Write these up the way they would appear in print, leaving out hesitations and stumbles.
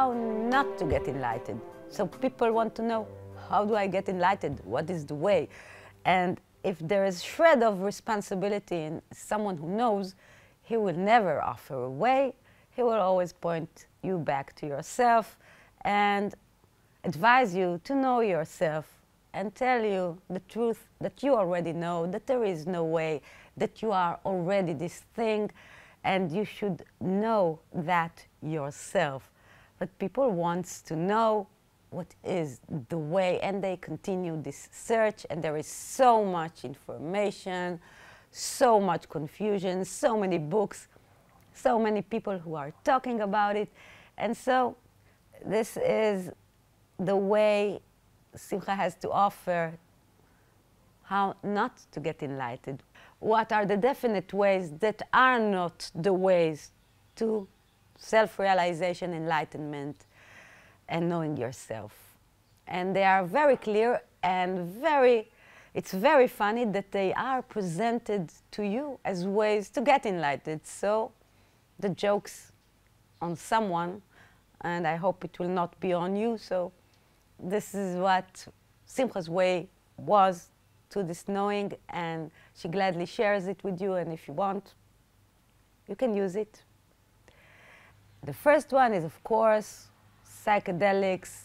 how not to get enlightened. So people want to know, how do I get enlightened? What is the way? And if there is a shred of responsibility in someone who knows, he will never offer a way. He will always point you back to yourself and advise you to know yourself and tell you the truth that you already know, that there is no way, that you are already this thing, and you should know that yourself. But people want to know what is the way, and they continue this search, and there is so much information, so much confusion, so many books, so many people who are talking about it. And so this is the way Simcha has to offer how not to get enlightened. What are the definite ways that are not the ways to self-realization, enlightenment, and knowing yourself? And they are very clear and it's very funny that they are presented to you as ways to get enlightened. So the joke's on someone, and I hope it will not be on you. So this is what Simcha's way was to this knowing, and she gladly shares it with you, and if you want, you can use it. The first one is, of course, psychedelics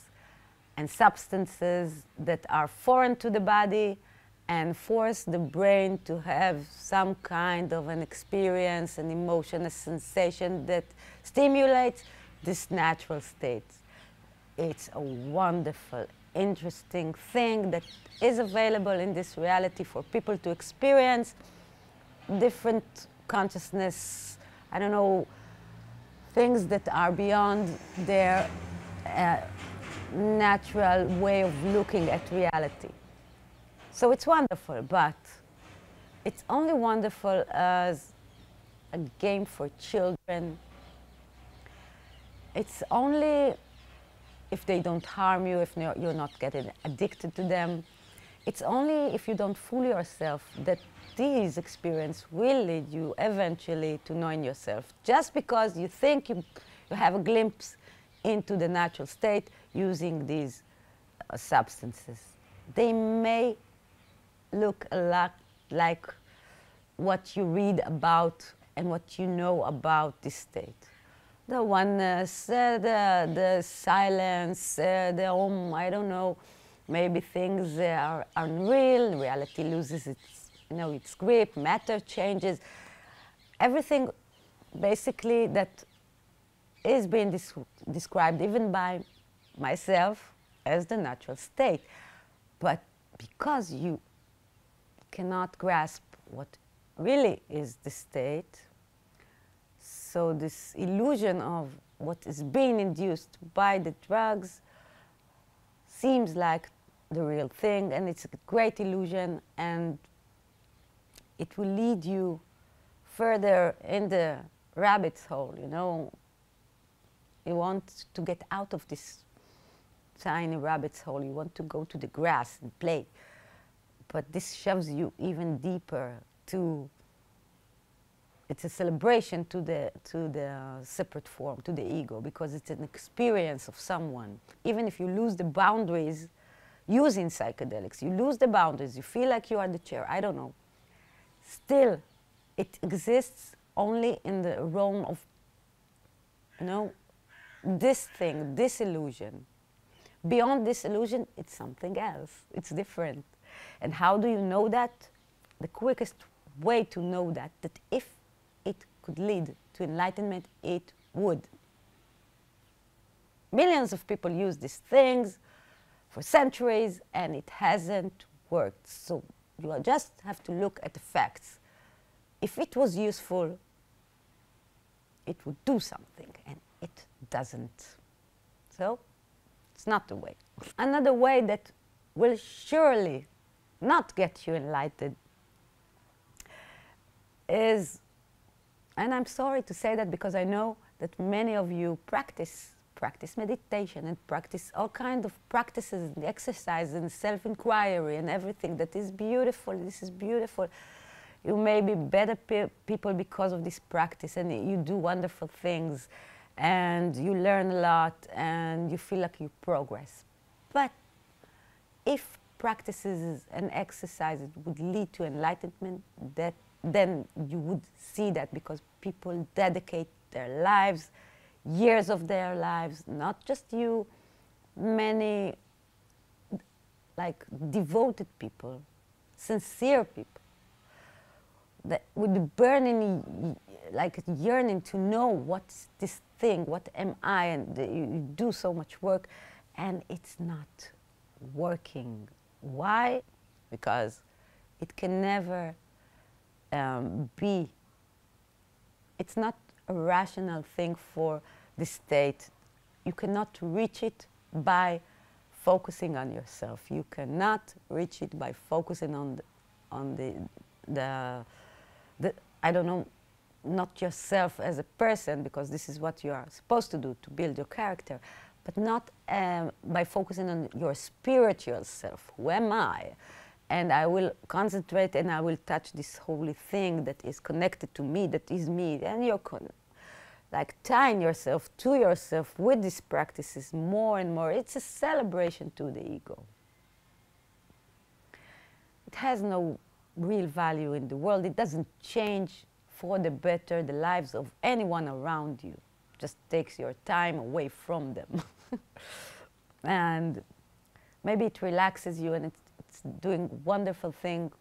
and substances that are foreign to the body and force the brain to have some kind of an experience, an emotion, a sensation that stimulates this natural state. It's a wonderful, interesting thing that is available in this reality for people to experience different consciousness, I don't know, things that are beyond their natural way of looking at reality. So it's wonderful, but it's only wonderful as a game for children. It's only if they don't harm you, if you're not getting addicted to them. It's only if you don't fool yourself that these experiences will lead you eventually to knowing yourself. Just because you think you have a glimpse into the natural state using these substances. They may look a lot like what you read about and what you know about this state. The oneness, the silence, the I don't know, maybe things are unreal, reality loses its, its grip, matter changes. Everything basically that is being described even by myself as the natural state. But because you cannot grasp what really is the state, so this illusion of what is being induced by the drugs seems like the real thing, and it's a great illusion, and it will lead you further in the rabbit's hole, You want to get out of this tiny rabbit's hole. You want to go to the grass and play. But this shoves you even deeper to, it's a celebration to the separate form, to the ego, because it's an experience of someone. Even if you lose the boundaries using psychedelics, you lose the boundaries, you feel like you are the chair, I don't know. Still, it exists only in the realm of, this thing, this illusion. Beyond this illusion, it's something else. It's different. And how do you know that? The quickest way to know that if it could lead to enlightenment, it would. Millions of people use these things for centuries, and it hasn't worked. So you just have to look at the facts. If it was useful, it would do something, and it doesn't. So it's not the way. Another way that will surely not get you enlightened is, and I'm sorry to say that because I know that many of you practice meditation and practice all kinds of practices and exercise and self-inquiry and everything that is beautiful. This is beautiful. You may be better people because of this practice, and you do wonderful things, and you learn a lot and you feel like you progress. But if practices and exercises would lead to enlightenment, then you would see that, because people dedicate their lives, years of their lives, not just you, many like devoted people, sincere people, that with the burning, like yearning to know what's this thing, what am I, and you do so much work, and it's not working. Why? Because it can never be, it's not a rational thing for the state. You cannot reach it by focusing on yourself. You cannot reach it by focusing on the I don't know, not yourself as a person, because this is what you are supposed to do, to build your character, but not by focusing on your spiritual self. Who am I? And I will concentrate and I will touch this holy thing that is connected to me, that is me. And you're like tying yourself to yourself with these practices more and more. It's a celebration to the ego. It has no real value in the world. It doesn't change for the better the lives of anyone around you. It just takes your time away from them. And maybe it relaxes you, and it's doing wonderful things,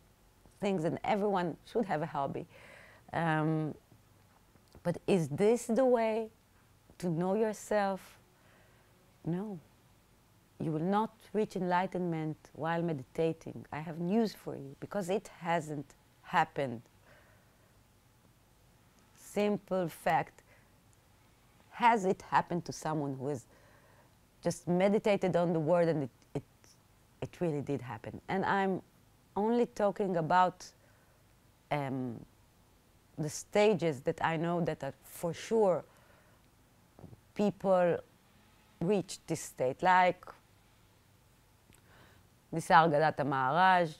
and everyone should have a hobby. But is this the way to know yourself? No. You will not reach enlightenment while meditating. I have news for you, because it hasn't happened. Simple fact. Has it happened to someone who has just meditated on the word and it really did happen? And I'm only talking about the stages that I know that are for sure people reach this state, like Nisargadatta Maharaj,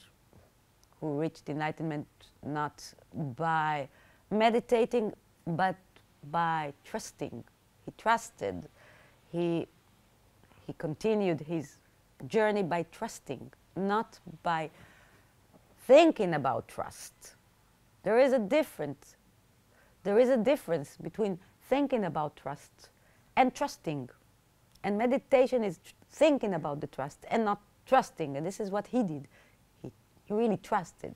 who reached enlightenment not by meditating, but by trusting. He trusted. He continued his journey by trusting, not by thinking about trust. There is a difference. There is a difference between thinking about trust and trusting. And meditation is thinking about the trust and not trusting. And this is what he did. He really trusted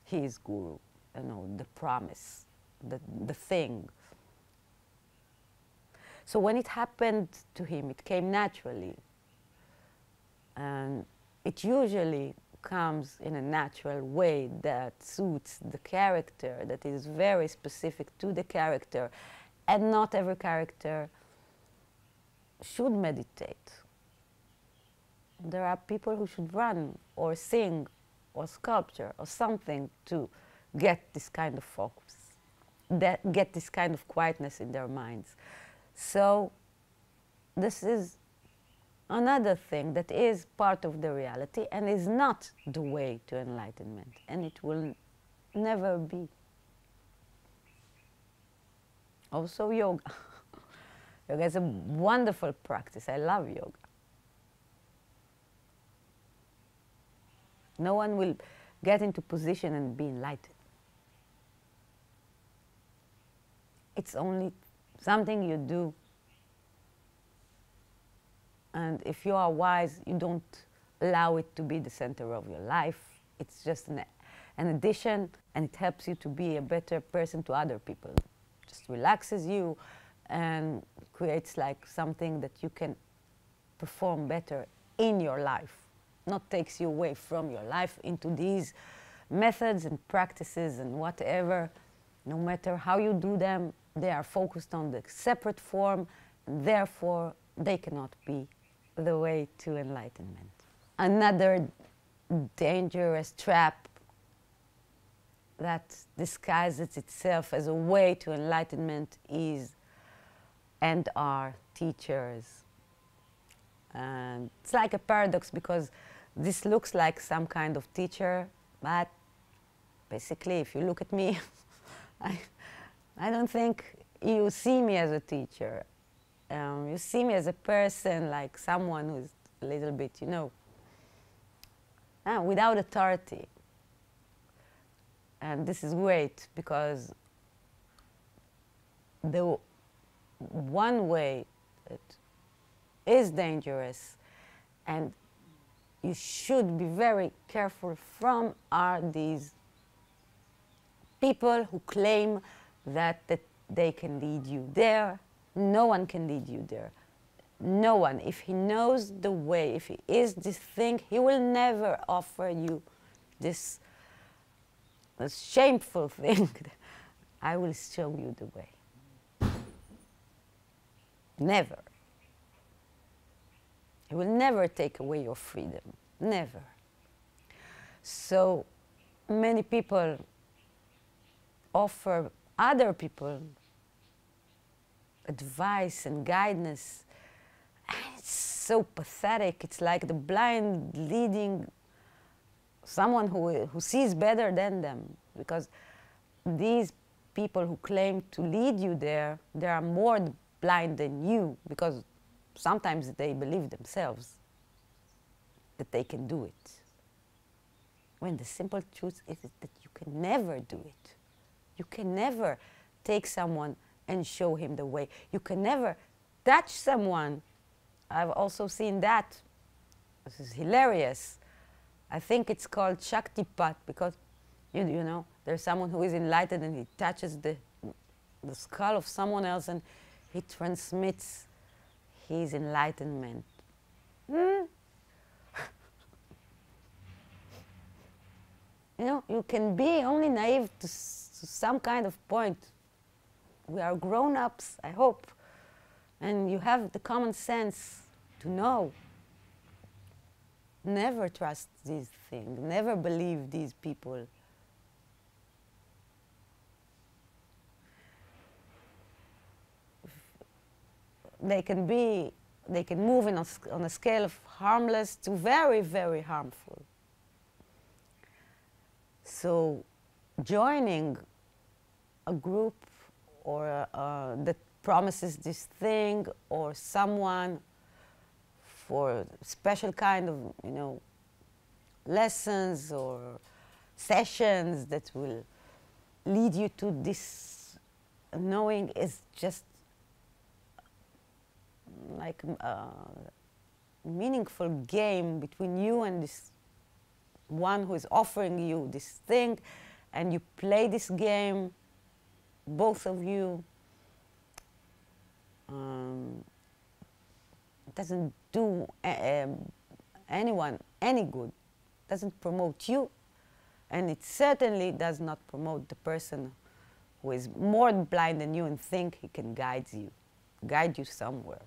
his guru, you know, the promise, the thing. So when it happened to him, it came naturally. And it usually comes in a natural way that suits the character, that is very specific to the character. And not every character should meditate. There are people who should run or sing or sculpture or something to get this kind of focus, that get this kind of quietness in their minds. So this is another thing that is part of the reality and is not the way to enlightenment, and it will never be. Also yoga. Yoga is a wonderful practice. I love yoga. No one will get into position and be enlightened. It's only something you do. And if you are wise, you don't allow it to be the center of your life. It's just an addition, and it helps you to be a better person to other people. It just relaxes you and creates like something that you can perform better in your life, not takes you away from your life into these methods and practices and whatever. No matter how you do them, they are focused on the separate form, and therefore they cannot be the way to enlightenment. Another dangerous trap that disguises itself as a way to enlightenment is and are teachers. And it's like a paradox, because this looks like some kind of teacher, but basically if you look at me, I don't think you see me as a teacher. You see me as a person, like someone who's a little bit, you know, without authority. And this is great, because the one way that is dangerous and you should be very careful from are these people who claim that they can lead you there. No one can lead you there. No one. If he knows the way, if he is this thing, he will never offer you this shameful thing. I will show you the way. Never. He will never take away your freedom. Never. So many people offer other people advice and guidance. And it's so pathetic. It's like the blind leading someone who sees better than them. Because these people who claim to lead you there, they are more blind than you, because sometimes they believe themselves that they can do it. When the simple truth is that you can never do it. You can never take someone and show him the way. You can never touch someone. I've also seen that. This is hilarious. I think it's called Shaktipat, because you know, there's someone who is enlightened and he touches the skull of someone else and he transmits his enlightenment. You know, you can be only naive to some kind of point. We are grown-ups, I hope, and you have the common sense to know. Never trust these things. Never believe these people. They can move on a scale of harmless to very, very harmful. So joining a group or that promises this thing, or someone for special kind of, you know, lessons or sessions that will lead you to this knowing, is just like a meaningful game between you and this one who is offering you this thing, and you play this game, both of you. It doesn't do anyone any good. It doesn't promote you, and it certainly does not promote the person who is more blind than you and think he can guide you somewhere.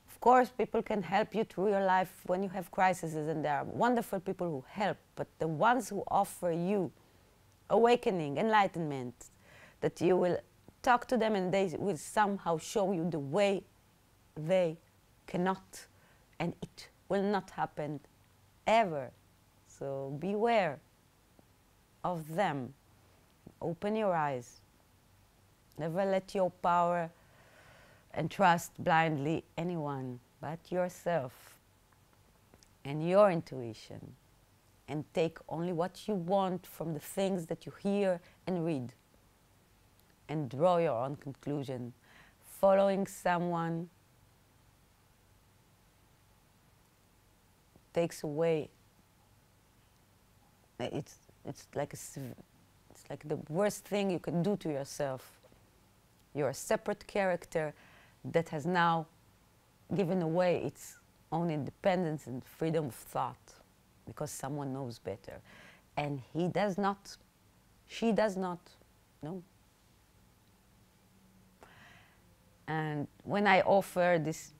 Of course, people can help you through your life when you have crises, and there are wonderful people who help, but the ones who offer you awakening, enlightenment, that you will talk to them and they will somehow show you the way, they cannot, and it will not happen ever. So beware of them. Open your eyes. Never let your power and trust blindly anyone but yourself and your intuition, and take only what you want from the things that you hear and read, and draw your own conclusion. Following someone takes away, it's like the worst thing you can do to yourself. You're a separate character that has now given away its own independence and freedom of thought, because someone knows better. And he does not, she does not, no. And when I offer these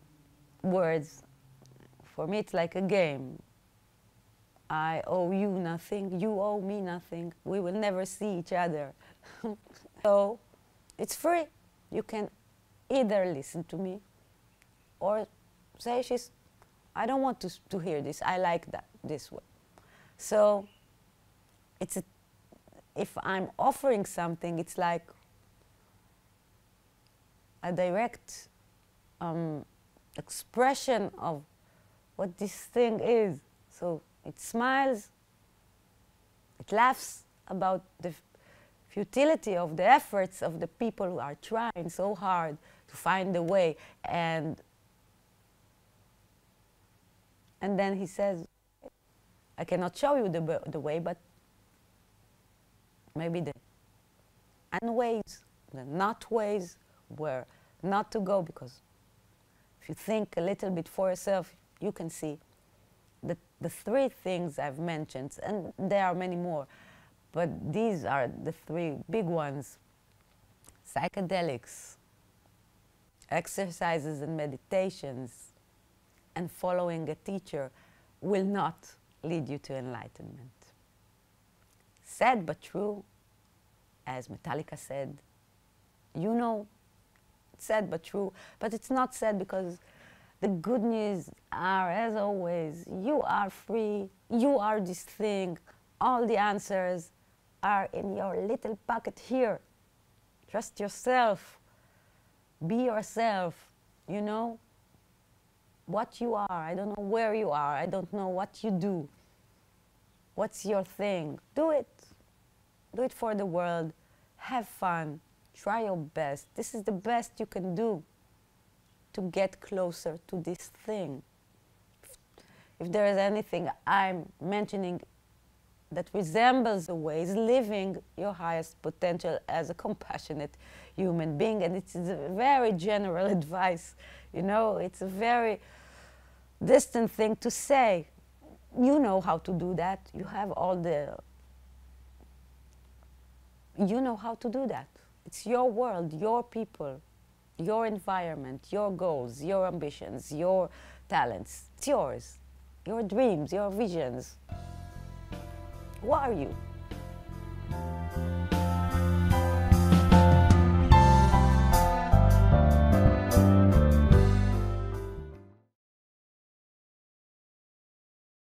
words, for me it's like a game. I owe you nothing, you owe me nothing, we will never see each other. So it's free. You can either listen to me or say, I don't want to hear this, I like that this way. So if I'm offering something, it's like a direct expression of what this thing is. So it smiles, it laughs about the futility of the efforts of the people who are trying so hard to find the way. And then he says, I cannot show you the way, but maybe the unways, the not ways, where not to go, because if you think a little bit for yourself, you can see the three things I've mentioned, and there are many more, but these are the three big ones. Psychedelics, exercises and meditations, and following a teacher will not lead you to enlightenment. Sad but true, as Metallica said, you know, it's sad but true, but it's not sad because the good news are, as always, you are free, you are this thing, all the answers are in your little pocket here. Trust yourself, be yourself, you know what you are. I don't know where you are, I don't know what you do. What's your thing? Do it. Do it for the world. Have fun. Try your best. This is the best you can do to get closer to this thing. If there is anything I'm mentioning that resembles the way, is living your highest potential as a compassionate human being. And it's a very general advice, you know, it's a very distant thing to say. You know how to do that. You have all the, you know how to do that. It's your world, your people, your environment, your goals, your ambitions, your talents. It's yours, your dreams, your visions. Who are you?